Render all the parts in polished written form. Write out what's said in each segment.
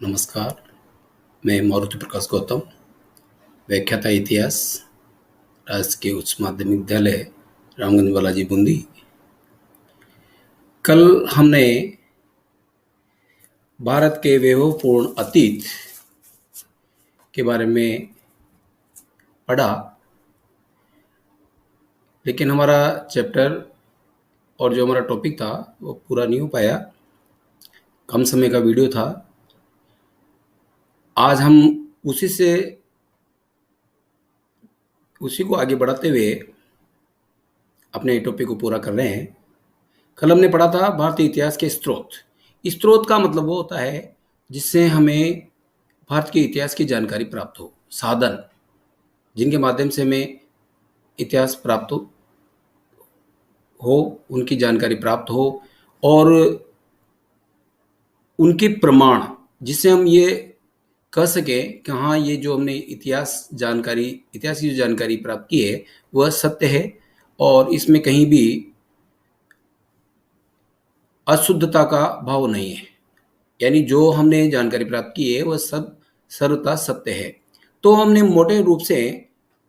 नमस्कार, मैं मारुति प्रकाश गौतम, व्याख्याता इतिहास, राजकीय उच्च माध्यमिक विद्यालय रामगंज बालाजी बूंदी। कल हमने भारत के वैभवपूर्ण अतीत के बारे में पढ़ा, लेकिन हमारा चैप्टर और जो हमारा टॉपिक था वो पूरा नहीं हो पाया। कम समय का वीडियो था। आज हम उसी को आगे बढ़ाते हुए अपने टॉपिक को पूरा कर रहे हैं। कल हमने पढ़ा था भारतीय इतिहास के स्रोत। स्रोत का मतलब वो होता है जिससे हमें भारत के इतिहास की जानकारी प्राप्त हो, साधन जिनके माध्यम से हमें इतिहास प्राप्त हो, उनकी जानकारी प्राप्त हो और उनके प्रमाण जिससे हम ये कह सकें कि हाँ, ये जो हमने इतिहास की जो जानकारी प्राप्त की है वह सत्य है और इसमें कहीं भी अशुद्धता का भाव नहीं है। यानी जो हमने जानकारी प्राप्त की है वह सब सर्वथा सत्य है। तो हमने मोटे रूप से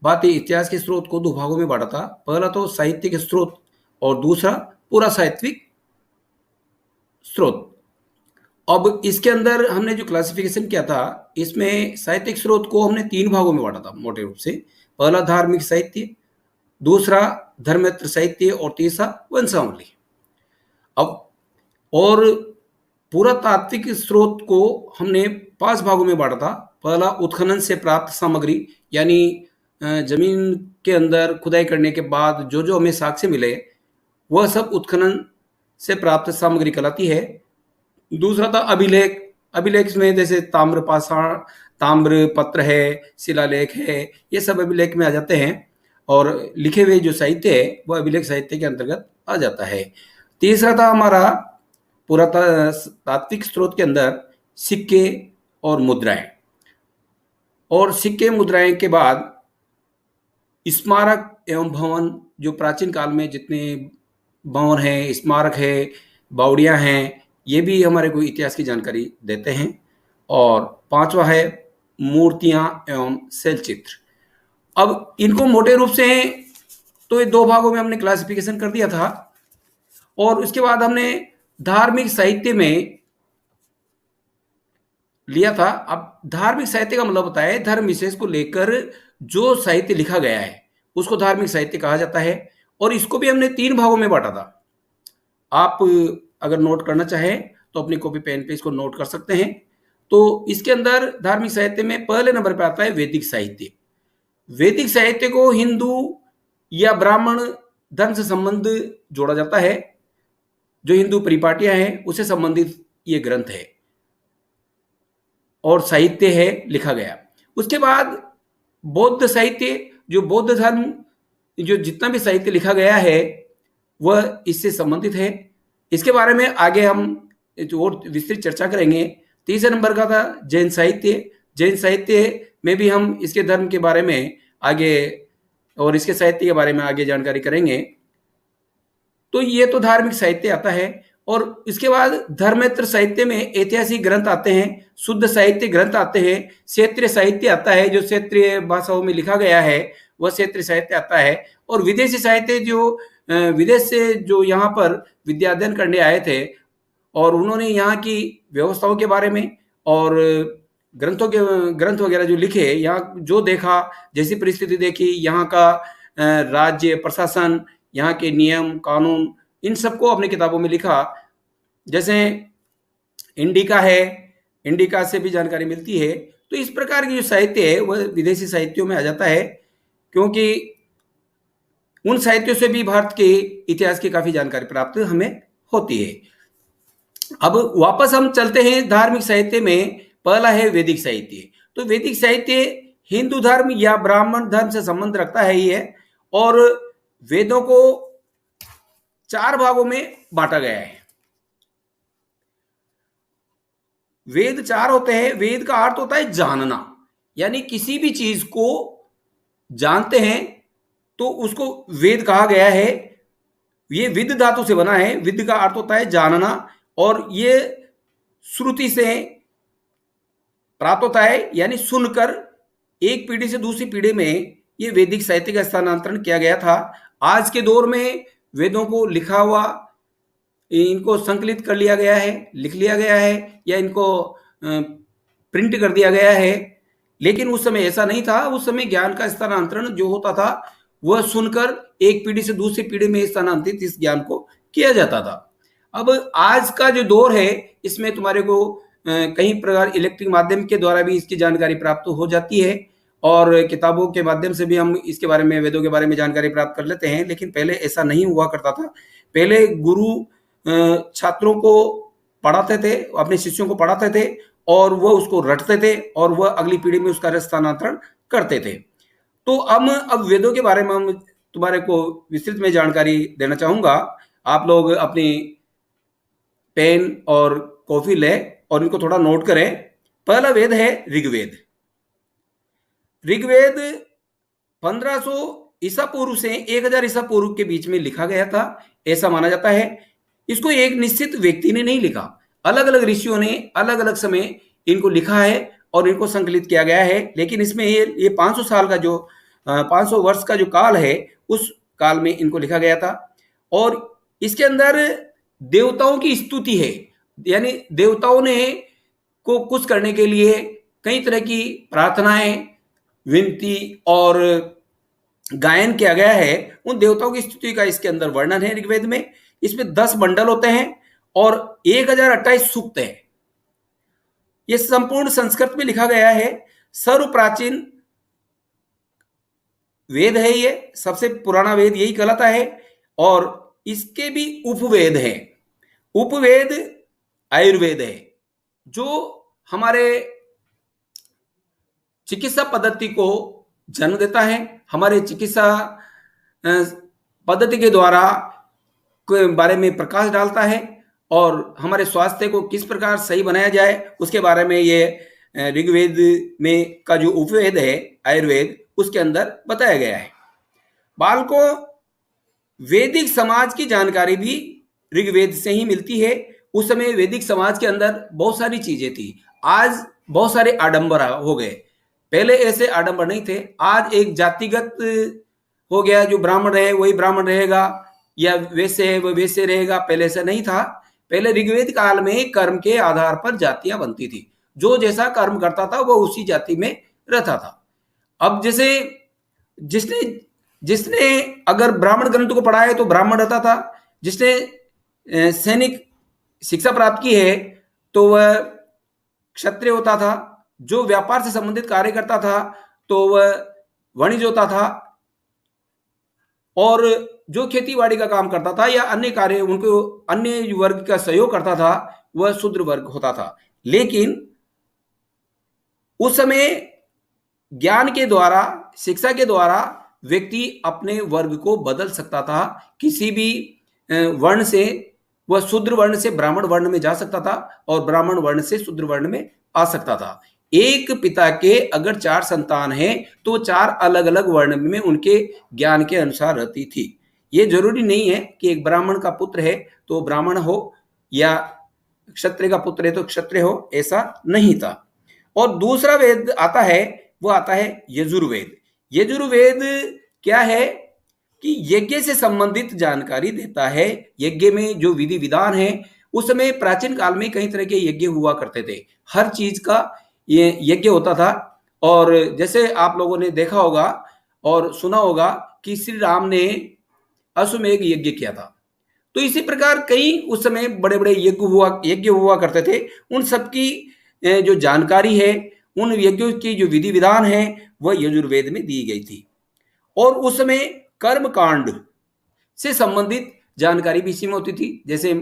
भारतीय इतिहास के स्रोत को दो भागों में बांटा था। पहला तो साहित्यिक स्रोत और दूसरा पूरा साहित्यिक स्रोत। अब इसके अंदर हमने जो क्लासिफिकेशन किया था, इसमें साहित्यिक स्रोत को हमने तीन भागों में बांटा था मोटे रूप से। पहला धार्मिक साहित्य, दूसरा धर्मेतर साहित्य और तीसरा वंशावली। अब और पुरातात्विक स्रोत को हमने 5 भागों में बांटा था। पहला उत्खनन से प्राप्त सामग्री, यानी जमीन के अंदर खुदाई करने के बाद जो जो हमें साक्ष्य मिले वह सब उत्खनन से प्राप्त सामग्री कहलाती है। दूसरा था अभिलेख। अभिलेख में जैसे ताम्रपाषाण, ताम्र पत्र है, शिलालेख है, ये सब अभिलेख में आ जाते हैं और लिखे हुए जो साहित्य है वह अभिलेख साहित्य के अंतर्गत आ जाता है। तीसरा था हमारा पुरातात्विक स्रोत के अंदर सिक्के और मुद्राएं, और सिक्के मुद्राएं के बाद स्मारक एवं भवन, जो प्राचीन काल में जितने भवन हैं, स्मारक है, बावड़ियां हैं, ये भी हमारे को इतिहास की जानकारी देते हैं। और पांचवा है मूर्तियां एवं शैलचित्र। अब इनको मोटे रूप से तो ये 2 भागों में हमने क्लासिफिकेशन कर दिया था और उसके बाद हमने धार्मिक साहित्य में लिया था। अब धार्मिक साहित्य का मतलब होता है धर्म विशेष को लेकर जो साहित्य लिखा गया है उसको धार्मिक साहित्य कहा जाता है और इसको भी हमने 3 भागों में बांटा था। आप अगर नोट करना चाहें तो अपनी कॉपी पेन पे इसको नोट कर सकते हैं। तो इसके अंदर धार्मिक साहित्य में पहले नंबर पर आता है वैदिक साहित्य। वैदिक साहित्य को हिंदू या ब्राह्मण धर्म से संबंध जोड़ा जाता है। जो हिंदू परिपाटियां हैं उससे संबंधित ये ग्रंथ है और साहित्य है लिखा गया। उसके बाद बौद्ध साहित्य, जो बौद्ध धर्म, जो जितना भी साहित्य लिखा गया है वह इससे संबंधित है। इसके बारे में आगे हम और विस्तृत चर्चा करेंगे। तीसरे नंबर का था जैन साहित्य। जैन साहित्य में भी हम इसके धर्म के बारे में आगे और इसके साहित्य के बारे में आगे जानकारी करेंगे। तो ये तो धार्मिक साहित्य आता है। और इसके बाद धर्मेतर साहित्य में ऐतिहासिक ग्रंथ आते हैं, शुद्ध साहित्य ग्रंथ आते हैं, क्षेत्रीय साहित्य आता है, जो क्षेत्रीय भाषाओं में लिखा गया है वह क्षेत्रीय साहित्य आता है। और विदेशी साहित्य जो विदेश से जो यहाँ पर विद्या अध्ययन करने आए थे और उन्होंने यहाँ की व्यवस्थाओं के बारे में और ग्रंथ वगैरह जो लिखे, यहाँ जो देखा, जैसी परिस्थिति देखी, यहाँ का राज्य प्रशासन, यहाँ के नियम कानून, इन सबको अपनी किताबों में लिखा। जैसे इंडिका है, इंडिका से भी जानकारी मिलती है। तो इस प्रकार की जो साहित्य है वह विदेशी साहित्यों में आ जाता है, क्योंकि उन साहित्यों से भी भारत के इतिहास की काफी जानकारी प्राप्त हमें होती है। अब वापस हम चलते हैं धार्मिक साहित्य में। पहला है वैदिक साहित्य। तो वैदिक साहित्य हिंदू धर्म या ब्राह्मण धर्म से संबंध रखता है ये, और वेदों को 4 भागों में बांटा गया है। वेद 4 होते हैं। वेद का अर्थ होता है जानना, यानी किसी भी चीज को जानते हैं तो उसको वेद कहा गया है। ये विद धातु से बना है। विद का अर्थ होता है जानना, और ये श्रुति से प्राप्त होता है, यानी सुनकर एक पीढ़ी से दूसरी पीढ़ी में ये वैदिक साहित्य का स्थानांतरण किया गया था। आज के दौर में वेदों को लिखा हुआ, इनको संकलित कर लिया गया है, लिख लिया गया है, या इनको प्रिंट कर दिया गया है। लेकिन उस समय ऐसा नहीं था। उस समय ज्ञान का स्थानांतरण जो होता था वह सुनकर एक पीढ़ी से दूसरी पीढ़ी में स्थानांतरित इस ज्ञान को किया जाता था। अब आज का जो दौर है इसमें तुम्हारे को कई प्रकार इलेक्ट्रिक माध्यम के द्वारा भी इसकी जानकारी प्राप्त हो जाती है, और किताबों के माध्यम से भी हम इसके बारे में, वेदों के बारे में जानकारी प्राप्त कर लेते हैं। लेकिन पहले ऐसा नहीं हुआ करता था। पहले गुरु छात्रों को पढ़ाते थे, अपने शिष्यों को पढ़ाते थे, और वह उसको रटते थे, और वह अगली पीढ़ी में उसका स्थानांतरण करते थे। तो अब वेदों के बारे में हम तुम्हारे को विस्तृत में जानकारी देना चाहूंगा। आप लोग अपनी पेन और कॉफी लें और इनको थोड़ा नोट करें। पहला वेद है ऋग्वेद। ऋग्वेद 1500 ईसा पूर्व से 1000 ईसा पूर्व के बीच में लिखा गया था, ऐसा माना जाता है। इसको एक निश्चित व्यक्ति ने नहीं लिखा, अलग अलग ऋषियों ने अलग अलग समय इनको लिखा है और इनको संकलित किया गया है। लेकिन इसमें ये 500 साल का जो 500 वर्ष का जो काल है, उस काल में इनको लिखा गया था। और इसके अंदर देवताओं की स्तुति है, यानी देवताओं ने को कुछ करने के लिए कई तरह की प्रार्थनाएं, विनती और गायन किया गया है। उन देवताओं की स्तुति का इसके अंदर वर्णन है ऋग्वेद में। इसमें 10 मंडल होते हैं और 1028 सूक्त है। यह संपूर्ण संस्कृत में लिखा गया है। सर्व प्राचीन वेद है, ये सबसे पुराना वेद यही कहलाता है। और इसके भी उपवेद हैं। उपवेद आयुर्वेद है, जो हमारे चिकित्सा पद्धति को जन्म देता है। हमारे चिकित्सा पद्धति के द्वारा के बारे में प्रकाश डालता है, और हमारे स्वास्थ्य को किस प्रकार सही बनाया जाए उसके बारे में ये ऋग्वेद में का जो उपवेद है आयुर्वेद, उसके अंदर बताया गया है। बालकों, वैदिक समाज की जानकारी भी ऋग्वेद से ही मिलती है। उस समय वैदिक समाज के अंदर बहुत सारी चीजें थी। आज बहुत सारे आडंबर हो गए, पहले ऐसे आडंबर नहीं थे। आज एक जातिगत हो गया, जो ब्राह्मण रहे वही ब्राह्मण रहेगा, या वैसे है वो वैसे रहेगा। पहले ऐसा नहीं था। पहले ऋग्वेद काल में कर्म के आधार पर जातियां बनती थी। जो जैसा कर्म करता था वो उसी जाति में रहता था। अब जैसे जिसने जिसने अगर ब्राह्मण ग्रंथ को पढ़ा है तो ब्राह्मण रहता था। जिसने सैनिक शिक्षा प्राप्त की है तो वह क्षत्रिय होता था। जो व्यापार से संबंधित कार्य करता था तो वह वणिज होता था। और जो खेतीबाड़ी का काम करता था या अन्य कार्य, उनको अन्य वर्ग का सहयोग करता था, वह शूद्र वर्ग होता था। लेकिन उस समय ज्ञान के द्वारा, शिक्षा के द्वारा व्यक्ति अपने वर्ग को बदल सकता था। किसी भी वर्ण से, वह शूद्र वर्ण से ब्राह्मण वर्ण में जा सकता था और ब्राह्मण वर्ण से शूद्र वर्ण में आ सकता था। एक पिता के अगर 4 संतान हैं तो 4 अलग अलग वर्ण में उनके ज्ञान के अनुसार रहती थी। ये जरूरी नहीं है कि एक ब्राह्मण का पुत्र है तो ब्राह्मण हो, या क्षत्रिय का पुत्र है तो क्षत्रिय हो, ऐसा नहीं था। और दूसरा वेद आता है, वो आता है यजुर्वेद। यजुर्वेद क्या है कि यज्ञ से संबंधित जानकारी देता है। यज्ञ में जो विधि विधान है, उस समय प्राचीन काल में कई तरह के यज्ञ हुआ करते थे। हर चीज का ये यज्ञ होता था। और जैसे आप लोगों ने देखा होगा और सुना होगा कि श्री राम ने अश्वमेध यज्ञ किया था। तो इसी प्रकार कई उस समय बड़े बड़े यज्ञ हुआ करते थे। उन सबकी जो जानकारी है, उन यज्ञों की जो विधि विधान है, वह यजुर्वेद में दी गई थी। और उस समय कर्म कांड से संबंधित जानकारी भी इसी में होती थी। जैसे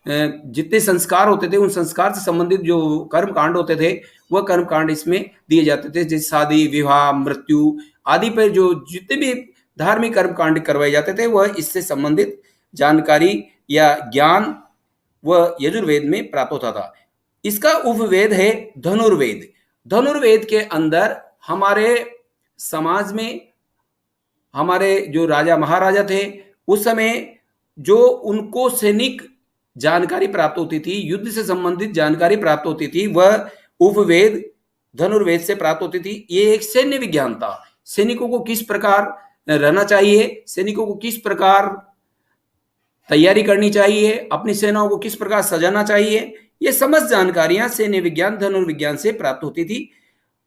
जितने संस्कार होते थे, उन संस्कार से संबंधित जो कर्म कांड होते थे, वह कर्म कांड इसमें दिए जाते थे। जैसे शादी, विवाह, मृत्यु आदि पर जो जितने भी धार्मिक कर्म कांड करवाए जाते थे, वह इससे संबंधित जानकारी या ज्ञान वह यजुर्वेद में प्राप्त होता था। इसका उपवेद है धनुर्वेद। धनुर्वेद के अंदर हमारे समाज में हमारे जो राजा महाराजा थे, उस समय जो उनको सैनिक जानकारी प्राप्त होती थी, युद्ध से संबंधित जानकारी प्राप्त होती थी, वह उपवेद धनुर्वेद से प्राप्त होती थी। ये एक सैन्य विज्ञान था। सैनिकों को किस प्रकार रहना चाहिए, सैनिकों को किस प्रकार तैयारी करनी चाहिए, अपनी सेनाओं को किस प्रकार सजाना चाहिए, ये समस्त जानकारियां सैन्य विज्ञान धनुर्विज्ञान से प्राप्त होती थी,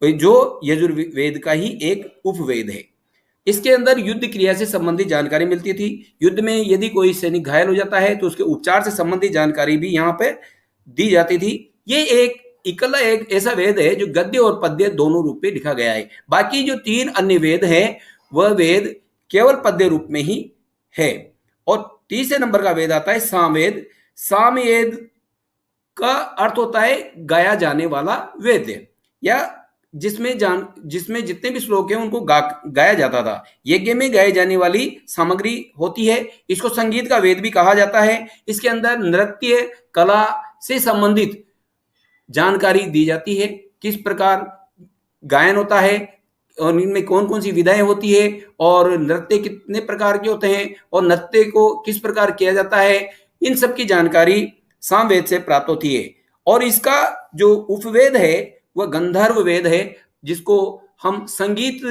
जो यजुर्वेद का ही एक उपवेद है। इसके अंदर युद्ध क्रिया से संबंधित जानकारी मिलती थी। युद्ध में यदि कोई सैनिक घायल हो जाता है तो उसके उपचार से संबंधित जानकारी भी यहाँ पे दी जाती थी। ये एक इकल्ला एक ऐसा वेद है जो गद्य और पद्य दोनों रूप में लिखा गया है। बाकी जो 3 अन्य वेद हैं वह वेद केवल पद्य रूप में ही है। और तीसरे नंबर का वेद आता है सामवेद। सामवेद का अर्थ होता है गाया जाने वाला वेद, या जिसमें जितने भी श्लोक हैं उनको गाया जाता था। यज्ञ में गाई जाने वाली सामग्री होती है। इसको संगीत का वेद भी कहा जाता है। इसके अंदर नृत्य कला से संबंधित जानकारी दी जाती है, किस प्रकार गायन होता है और इनमें कौन कौन सी विधाएं होती है और नृत्य कितने प्रकार के होते हैं और नृत्य को किस प्रकार किया जाता है, इन सब की जानकारी सामवेद से प्राप्त होती है। और इसका जो उपवेद है वह गंधर्व वेद है, जिसको हम संगीत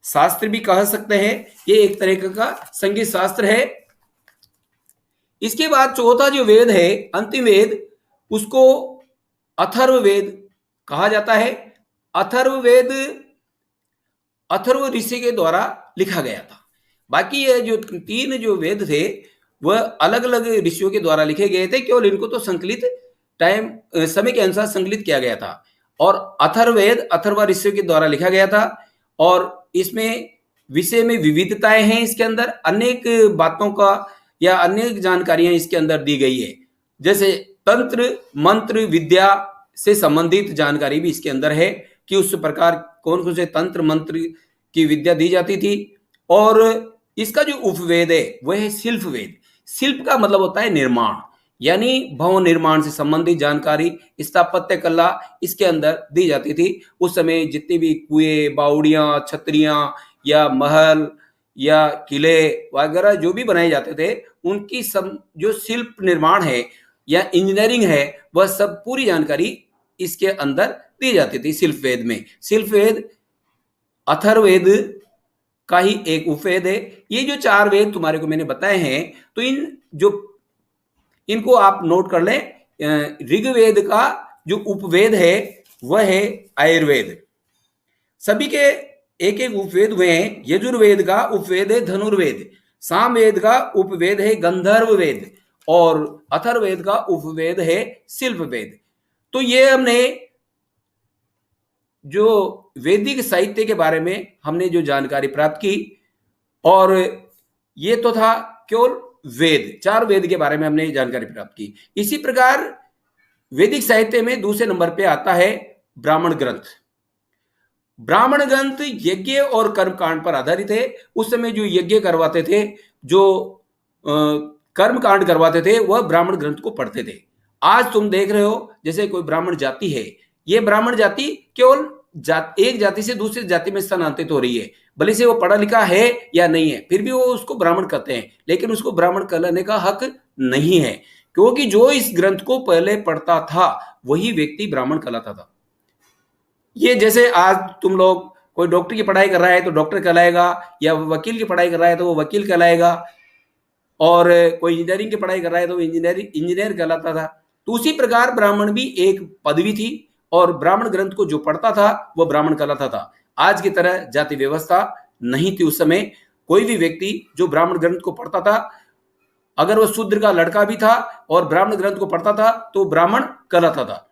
शास्त्र भी कह सकते हैं। ये एक तरह का संगीत शास्त्र है। इसके बाद चौथा जो वेद है, अंतिम वेद, उसको अथर्ववेद कहा जाता है। अथर्ववेद अथर्व ऋषि के द्वारा लिखा गया था। बाकी ये जो 3 जो वेद थे वह अलग अलग ऋषियों के द्वारा लिखे गए थे, केवल इनको तो संकलित समय के अनुसार संकलित किया गया था। और अथर्ववेद अथर्व ऋषियों के द्वारा लिखा गया था और इसमें विषय में विविधताएं हैं। इसके अंदर अनेक बातों का या अनेक जानकारियां इसके अंदर दी गई है, जैसे तंत्र मंत्र विद्या से संबंधित जानकारी भी इसके अंदर है कि उस प्रकार कौन कौन से तंत्र मंत्र की विद्या दी जाती थी। और इसका जो उपवेद है वह है शिल्प वेद। शिल्प का मतलब होता है निर्माण, यानी भवन निर्माण से संबंधित जानकारी, स्थापत्य कला इसके अंदर दी जाती थी। उस समय जितनी भी कुएं, बावड़ियां, छतरियां या महल या किले वगैरह जो भी बनाए जाते थे, उनकी जो शिल्प निर्माण है या इंजीनियरिंग है, वह सब पूरी जानकारी इसके अंदर दी जाती थी शिल्प वेद में। शिल्प वेद अथर्ववेद का ही एक उपवेद है। ये जो 4 वेद तुम्हारे को मैंने बताए हैं, तो इनको आप नोट कर लें। ऋग्वेद का जो उपवेद है वह है आयुर्वेद। सभी के एक एक उपवेद हुए हैं। यजुर्वेद का उपवेद है धनुर्वेद, सामवेद का उपवेद है गंधर्व वेद और अथर्ववेद का उपवेद है शिल्प वेद। तो ये हमने जो वैदिक साहित्य के बारे में हमने जो जानकारी प्राप्त की, और ये तो था केवल वेद, 4 वेद के बारे में हमने जानकारी प्राप्त की। इसी प्रकार वैदिक साहित्य में दूसरे नंबर पे आता है ब्राह्मण ग्रंथ। ब्राह्मण ग्रंथ यज्ञ और कर्म कांड पर आधारित है। उस समय जो यज्ञ करवाते थे, जो कर्म कांड करवाते थे, वह ब्राह्मण ग्रंथ को पढ़ते थे। आज तुम देख रहे हो जैसे कोई ब्राह्मण जाति है, ये ब्राह्मण जाति केवल एक जाति से दूसरी जाति में स्थानांतरित हो रही है। भले से वो पढ़ा लिखा है या नहीं है, फिर भी वो उसको ब्राह्मण कहते हैं, लेकिन उसको ब्राह्मण कहलाने का हक नहीं है, क्योंकि जो इस ग्रंथ को पहले पढ़ता था वही व्यक्ति ब्राह्मण कहलाता था। ये जैसे आज तुम लोग कोई डॉक्टर की पढ़ाई कर रहा है तो डॉक्टर कहलाएगा, या वकील की पढ़ाई कर रहा है तो वो वकील कहलाएगा, और कोई इंजीनियरिंग की पढ़ाई कर रहा है तो इंजीनियर कहलाता था। तो उसी प्रकार ब्राह्मण भी एक पदवी थी, और ब्राह्मण ग्रंथ को जो पढ़ता था वह ब्राह्मण कहलाता था। आज की तरह जाति व्यवस्था नहीं थी। उस समय कोई भी व्यक्ति जो ब्राह्मण ग्रंथ को पढ़ता था, अगर वह शूद्र का लड़का भी था और ब्राह्मण ग्रंथ को पढ़ता था तो ब्राह्मण कहलाता था।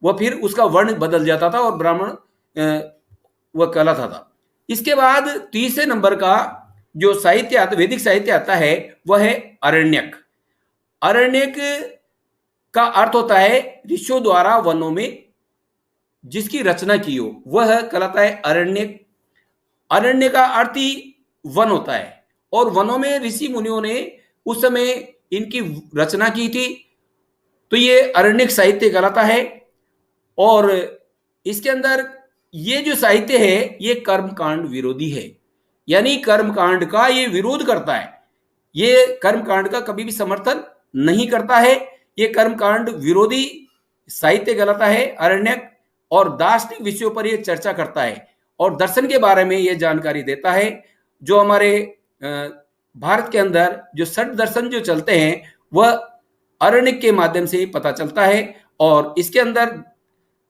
वह फिर उसका वर्ण बदल जाता था और ब्राह्मण वह कहलाता था। इसके बाद तीसरे नंबर का जो साहित्य आता, वैदिक साहित्य आता है, वह है अरण्यक। अरण्यक का अर्थ होता है ऋषियों द्वारा वनों में जिसकी रचना की हो, वह कहलाता है अरण्यक। अरण्य का अर्थ ही वन होता है, और वनों में ऋषि मुनियों ने उस समय इनकी रचना की थी, तो ये अरण्यक साहित्य कहलाता है। और इसके अंदर ये जो साहित्य है ये कर्मकांड विरोधी है, यानी कर्मकांड का ये विरोध करता है। ये कर्मकांड का कभी भी समर्थन नहीं करता है। ये कर्मकांड विरोधी साहित्य कहलाता है अरण्यक। और दार्शनिक विषयों पर यह चर्चा करता है और दर्शन के बारे में यह जानकारी देता है। जो हमारे भारत के अंदर जो षट दर्शन जो चलते हैं वह अरण्यक के माध्यम से पता चलता है और इसके अंदर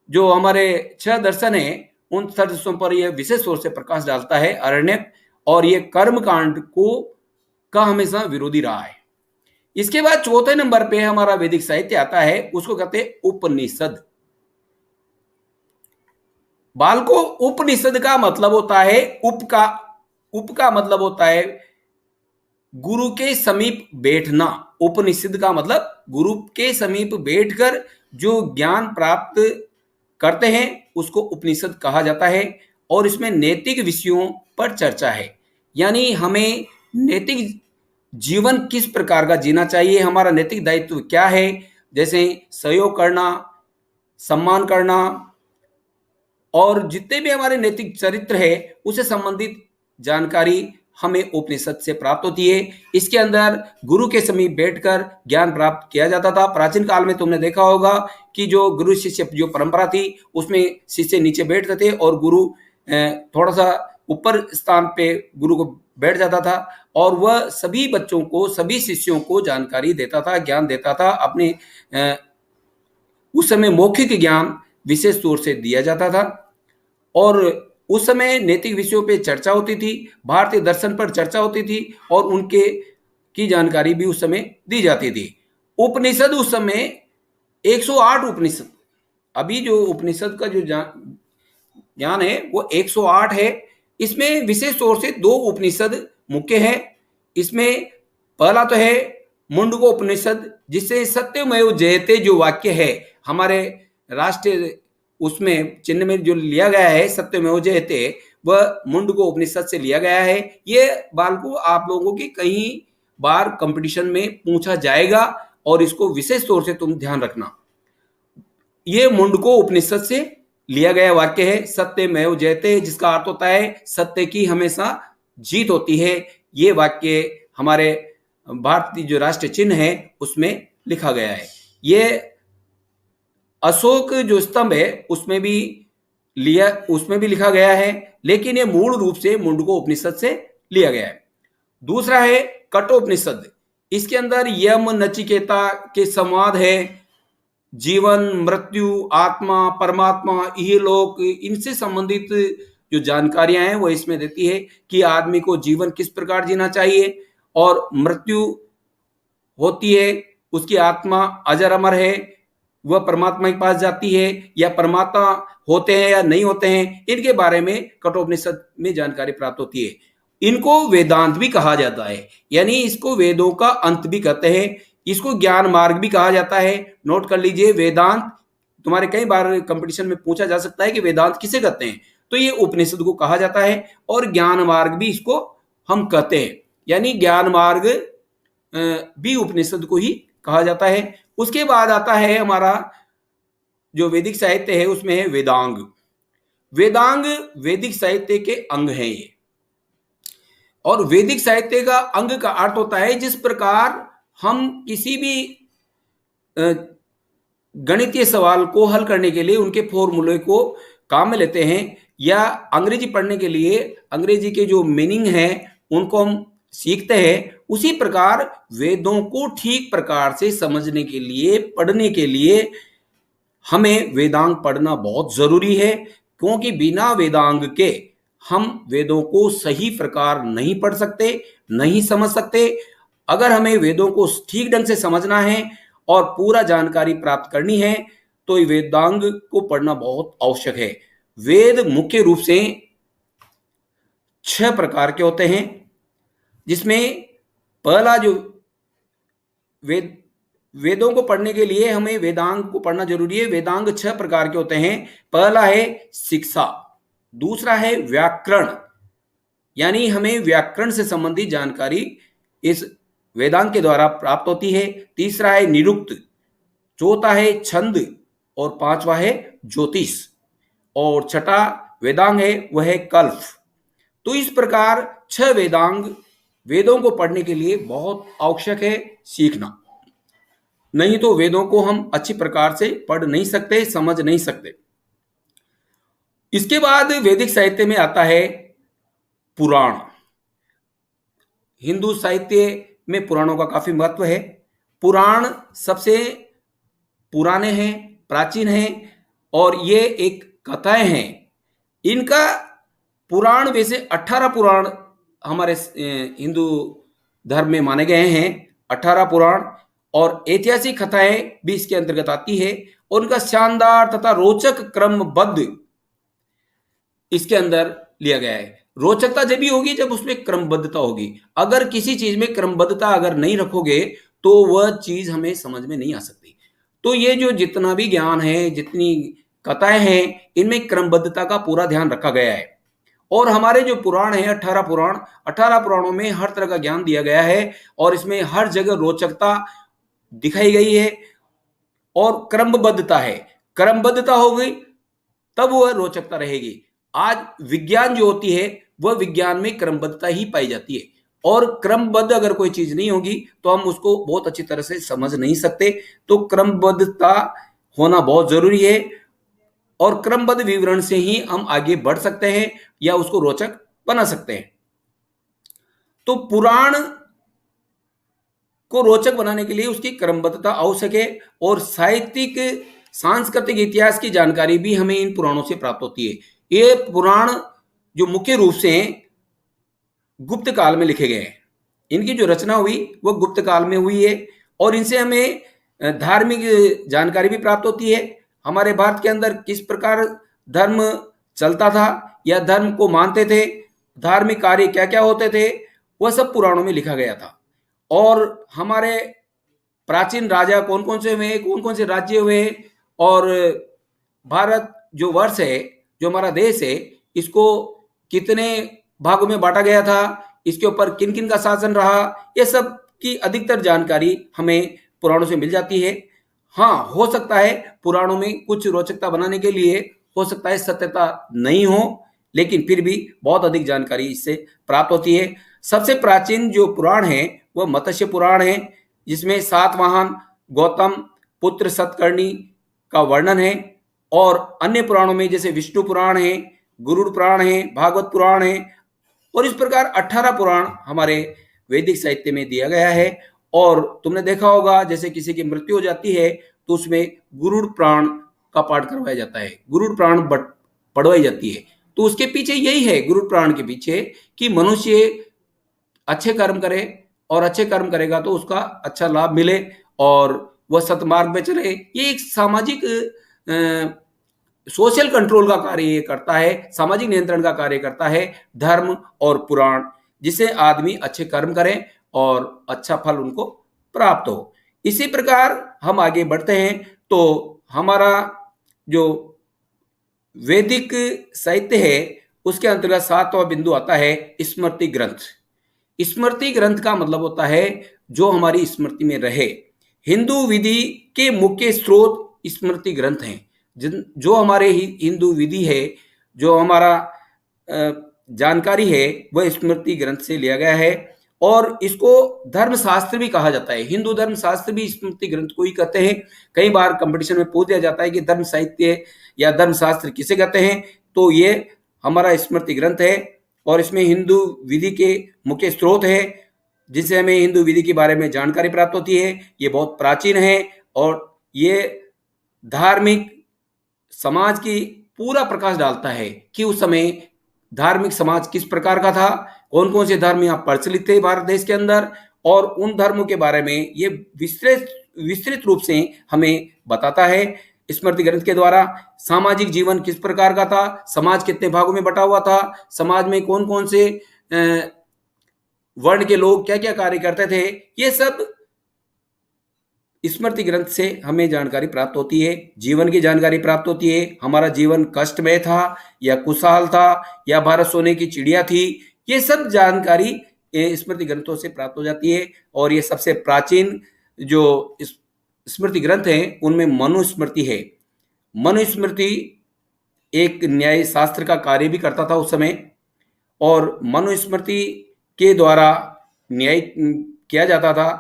जो हमारे 6 दर्शन हैं उन 6 दर्शनों पर यह विशेष तौर से प्रकाश डालता है अरण्यक, और यह कर्म कांड को का हमेशा विरोधी रहा है। इसके बाद चौथे नंबर पे हमारा वैदिक साहित्य आता है, उसको कहते हैं उपनिषद। बालको उपनिषद का मतलब होता है उप का मतलब होता है गुरु के समीप बैठना। उपनिषद का मतलब गुरु के समीप बैठकर जो ज्ञान प्राप्त करते हैं उसको उपनिषद कहा जाता है और इसमें नैतिक विषयों पर चर्चा है। यानी हमें नैतिक जीवन किस प्रकार का जीना चाहिए, हमारा नैतिक दायित्व क्या है, जैसे सहयोग करना, सम्मान करना और जितने भी हमारे नैतिक चरित्र है उससे संबंधित जानकारी हमें उपनिषद से प्राप्त होती है। इसके अंदर गुरु के समीप बैठकर ज्ञान प्राप्त किया जाता था। प्राचीन काल में तुमने देखा होगा कि जो गुरु शिष्य जो परंपरा थी उसमें शिष्य नीचे बैठते थे और गुरु थोड़ा सा ऊपर स्थान पे गुरु को बैठ जाता था और वह सभी बच्चों को, सभी शिष्यों को जानकारी देता था, ज्ञान देता था। अपने उस समय मौखिक ज्ञान विशेष तौर से दिया जाता था और उस समय नैतिक विषयों पे चर्चा होती थी, भारतीय दर्शन पर चर्चा होती थी और उनके की जानकारी भी उस समय दी जाती थी। उपनिषद उस समय 108 उपनिषद, अभी जो उपनिषद का जो ज्ञान है वो 108 है। इसमें विशेष तौर से 2 उपनिषद मुख्य है। इसमें पहला तो है मुंडको उपनिषद, जिससे सत्यमेव जयते जो वाक्य है हमारे राष्ट्रीय उसमें चिन्ह में जो लिया गया है सत्यमेव जयते, वह मुंडको उपनिषद से लिया गया है। ये बालको आप लोगों की कई बार कंपटीशन में पूछा जाएगा और इसको विशेष तौर से तुम ध्यान रखना। ये मुंडको उपनिषद से लिया गया वाक्य है सत्यमेव जयते, जिसका अर्थ होता है सत्य की हमेशा जीत होती है। ये वाक्य हमारे भारतीय जो राष्ट्रीय चिन्ह है उसमें लिखा गया है। ये अशोक जो स्तंभ है उसमें भी लिखा गया है, लेकिन ये मूल रूप से मुंडको उपनिषद से लिया गया है। दूसरा है कठोपनिषद। इसके अंदर यम नचिकेता के संवाद है, जीवन, मृत्यु, आत्मा, परमात्मा, इहलोक, इनसे संबंधित जो जानकारियां हैं वो इसमें देती है कि आदमी को जीवन किस प्रकार जीना चाहिए और मृत्यु होती है, उसकी आत्मा अजर अमर है, वह परमात्मा के पास जाती है या परमात्मा होते हैं या नहीं होते हैं, इनके बारे में कठोपनिषद में जानकारी प्राप्त होती है। इनको वेदांत भी कहा जाता है, यानी इसको वेदों का अंत भी कहते हैं। इसको ज्ञान मार्ग भी कहा जाता है। नोट कर लीजिए, वेदांत तुम्हारे कई बार कंपटीशन में पूछा जा सकता है कि वेदांत किसे कहते हैं, तो ये उपनिषद को कहा जाता है और ज्ञान मार्ग भी इसको हम कहते हैं, यानी ज्ञान मार्ग भी उपनिषद को ही कहा जाता है। उसके बाद आता है हमारा जो वैदिक साहित्य है उसमें है वेदांग। वेदांग वैदिक साहित्य के अंग हैं ये, और वैदिक साहित्य का अंग का अर्थ होता है जिस प्रकार हम किसी भी गणितीय सवाल को हल करने के लिए उनके फॉर्मूले को काम में लेते हैं या अंग्रेजी पढ़ने के लिए अंग्रेजी के जो मीनिंग है उनको हम सीखते हैं, उसी प्रकार वेदों को ठीक प्रकार से समझने के लिए, पढ़ने के लिए हमें वेदांग पढ़ना बहुत जरूरी है, क्योंकि बिना वेदांग के हम वेदों को सही प्रकार नहीं पढ़ सकते, नहीं समझ सकते। अगर हमें वेदों को ठीक ढंग से समझना है और पूरा जानकारी प्राप्त करनी है तो वेदांग को पढ़ना बहुत आवश्यक है। वेद मुख्य रूप से 6 प्रकार के होते हैं, जिसमें पहला जो वेदों को पढ़ने के लिए हमें वेदांग को पढ़ना जरूरी है। वेदांग 6 प्रकार के होते हैं। पहला है शिक्षा, दूसरा है व्याकरण, यानी हमें व्याकरण से संबंधित जानकारी इस वेदांग के द्वारा प्राप्त होती है। तीसरा है निरुक्त, चौथा है छंद और 5वां है ज्योतिष, और छठा वेदांग है वह है कल्प। तो इस प्रकार 6 वेदांग वेदों को पढ़ने के लिए बहुत आवश्यक है सीखना, नहीं तो वेदों को हम अच्छी प्रकार से पढ़ नहीं सकते, समझ नहीं सकते। इसके बाद वैदिक साहित्य में आता है पुराण। हिंदू साहित्य में पुराणों का काफी महत्व है। पुराण सबसे पुराने हैं, प्राचीन हैं, और ये एक कथाएं हैं। इनका पुराण वैसे 18 पुराण हमारे हिंदू धर्म में माने गए हैं, 18 पुराण, और ऐतिहासिक कथाएं भी इसके अंतर्गत आती है। और उनका शानदार तथा रोचक क्रमबद्ध इसके अंदर लिया गया है। रोचकता जब भी होगी जब उसमें क्रमबद्धता होगी। अगर किसी चीज में क्रमबद्धता अगर नहीं रखोगे तो वह चीज हमें समझ में नहीं आ सकती। तो ये जो जितना भी ज्ञान है, जितनी कथाएं हैं, इनमें क्रमबद्धता का पूरा ध्यान रखा गया है। और हमारे जो पुराण है 18 पुराण, 18 पुराणों में हर तरह का ज्ञान दिया गया है, और इसमें हर जगह रोचकता दिखाई गई है और क्रमबद्धता है। क्रमबद्धता होगी तब वह रोचकता रहेगी। आज विज्ञान जो होती है वह विज्ञान में क्रमबद्धता ही पाई जाती है, और क्रमबद्ध अगर कोई चीज नहीं होगी तो हम उसको बहुत अच्छी तरह से समझ नहीं सकते। तो क्रमबद्धता होना बहुत जरूरी है, और क्रमबद्ध विवरण से ही हम आगे बढ़ सकते हैं या उसको रोचक बना सकते हैं। तो पुराण को रोचक बनाने के लिए उसकी क्रमबद्धता आवश्यक है, और साहित्यिक सांस्कृतिक इतिहास की जानकारी भी हमें इन पुराणों से प्राप्त होती है। ये पुराण जो मुख्य रूप से गुप्त काल में लिखे गए हैं, इनकी जो रचना हुई वो गुप्त काल में हुई है, और इनसे हमें धार्मिक जानकारी भी प्राप्त होती है। हमारे भारत के अंदर किस प्रकार धर्म चलता था या धर्म को मानते थे, धार्मिक कार्य क्या क्या होते थे, वह सब पुराणों में लिखा गया था। और हमारे प्राचीन राजा कौन कौन से हुए, कौन कौन से राज्य हुए, और भारत जो वर्ष है, जो हमारा देश है, इसको कितने भागों में बांटा गया था, इसके ऊपर किन किन का शासन रहा, ये सब की अधिकतर जानकारी हमें पुराणों से मिल जाती है। हाँ, हो सकता है पुराणों में कुछ रोचकता बनाने के लिए हो सकता है सत्यता नहीं हो, लेकिन फिर भी बहुत अधिक जानकारी इससे प्राप्त होती है। सबसे प्राचीन जो पुराण है वह मत्स्य पुराण है, जिसमें 7 वाहन गौतम पुत्र सतकर्णी का वर्णन है। और अन्य पुराणों में जैसे विष्णु पुराण है, गरुड़ पुराण है, भागवत पुराण है, और इस प्रकार 18 पुराण हमारे वैदिक साहित्य में दिया गया है। और तुमने देखा होगा जैसे किसी की मृत्यु हो जाती है तो उसमें गरुड़ पुराण का पाठ करवाया जाता है, गरुड़ पुराण पढ़वाई जाती है। तो उसके पीछे यही है, गरुड़ पुराण के पीछे, कि मनुष्य अच्छे कर्म करे, और अच्छे कर्म करेगा तो उसका अच्छा लाभ मिले और वह सतमार्ग में चले। ये एक सामाजिक सोशल कंट्रोल का कार्य ये करता है, सामाजिक नियंत्रण का कार्य करता है धर्म और पुराण, जिससे आदमी अच्छे कर्म करें और अच्छा फल उनको प्राप्त हो। इसी प्रकार हम आगे बढ़ते हैं तो हमारा जो वैदिक साहित्य है उसके अंतर्गत 7वां बिंदु आता है स्मृति ग्रंथ। स्मृति ग्रंथ का मतलब होता है जो हमारी स्मृति में रहे। हिंदू विधि के मुख्य स्रोत स्मृति ग्रंथ हैं। जो हमारे हिंदू विधि है, जो हमारा जानकारी है, वह स्मृति ग्रंथ से लिया गया है, और इसको धर्मशास्त्र भी कहा जाता है। हिंदू धर्मशास्त्र भी स्मृति ग्रंथ को ही कहते हैं। कई बार कंपटीशन में पूछ दिया जाता है कि धर्म साहित्य या धर्मशास्त्र किसे कहते हैं, तो ये हमारा स्मृति ग्रंथ है, और इसमें हिंदू विधि के मुख्य स्रोत है, जिससे हमें हिंदू विधि के बारे में जानकारी प्राप्त होती है। ये बहुत प्राचीन है, और ये धार्मिक समाज की पूरा प्रकाश डालता है कि उस समय धार्मिक समाज किस प्रकार का था, कौन कौन से धर्म यहाँ प्रचलित थे भारत देश के अंदर, और उन धर्मों के बारे में ये विस्तृत रूप से हमें बताता है। स्मृति ग्रंथ के द्वारा सामाजिक जीवन किस प्रकार का था, समाज कितने भागों में बटा हुआ था, समाज में कौन कौन से वर्ण के लोग क्या क्या कार्य करते थे, ये सब स्मृति ग्रंथ से हमें जानकारी प्राप्त होती है। जीवन की जानकारी प्राप्त होती है, हमारा जीवन कष्टमय था या खुशहाल था या भारत सोने की चिड़िया थी, ये सब जानकारी स्मृति ग्रंथों से प्राप्त हो जाती है। और ये सबसे प्राचीन जो स्मृति ग्रंथ हैं उनमें मनुस्मृति है। मनुस्मृति एक न्याय शास्त्र का कार्य भी करता था उस समय, और मनुस्मृति के द्वारा न्याय किया जाता था।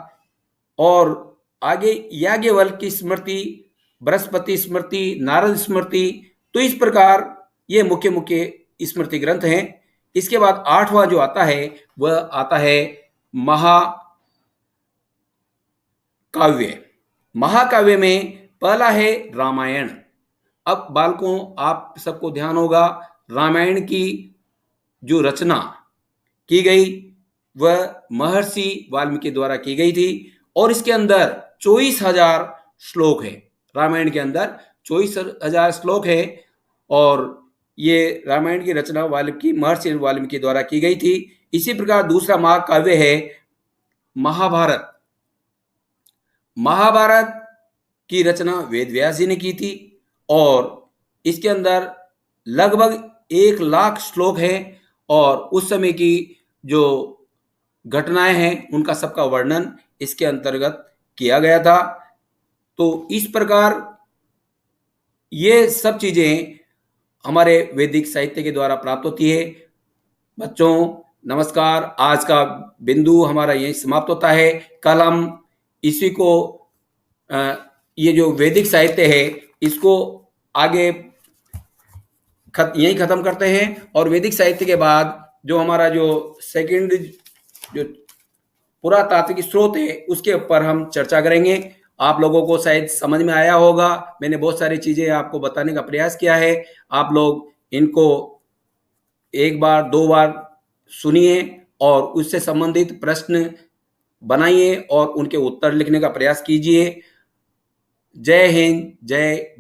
और आगे याज्ञवल्क्य की स्मृति, बृहस्पति स्मृति, नारद स्मृति, तो इस प्रकार ये मुख्य मुख्य स्मृति ग्रंथ हैं। इसके बाद 8वां जो आता है वह आता है महाकाव्य। महाकाव्य में पहला है रामायण। अब बालकों, आप सबको ध्यान होगा, रामायण की जो रचना की गई वह महर्षि वाल्मीकि द्वारा की गई थी और इसके अंदर 24,000 श्लोक है। रामायण के अंदर 24,000 श्लोक है और ये रामायण की रचना महर्षि वाल्मीकि द्वारा की गई थी। इसी प्रकार दूसरा महाकाव्य है महाभारत। महाभारत की रचना वेद व्यास जी ने की थी और इसके अंदर लगभग 1,00,000 श्लोक हैं और उस समय की जो घटनाएं हैं उनका सबका वर्णन इसके अंतर्गत किया गया था। तो इस प्रकार ये सब चीजें हमारे वैदिक साहित्य के द्वारा प्राप्त होती है। बच्चों नमस्कार, आज का बिंदु हमारा यही समाप्त होता है। कल हम इसी को ये जो वैदिक साहित्य है इसको आगे यही खत्म करते हैं और वैदिक साहित्य के बाद जो हमारा जो सेकंड जो पुरातात्विक स्रोत है उसके ऊपर हम चर्चा करेंगे। आप लोगों को शायद समझ में आया होगा, मैंने बहुत सारी चीजें आपको बताने का प्रयास किया है। आप लोग इनको एक बार दो बार सुनिए और उससे संबंधित प्रश्न बनाइए और उनके उत्तर लिखने का प्रयास कीजिए। जय हिंद, जय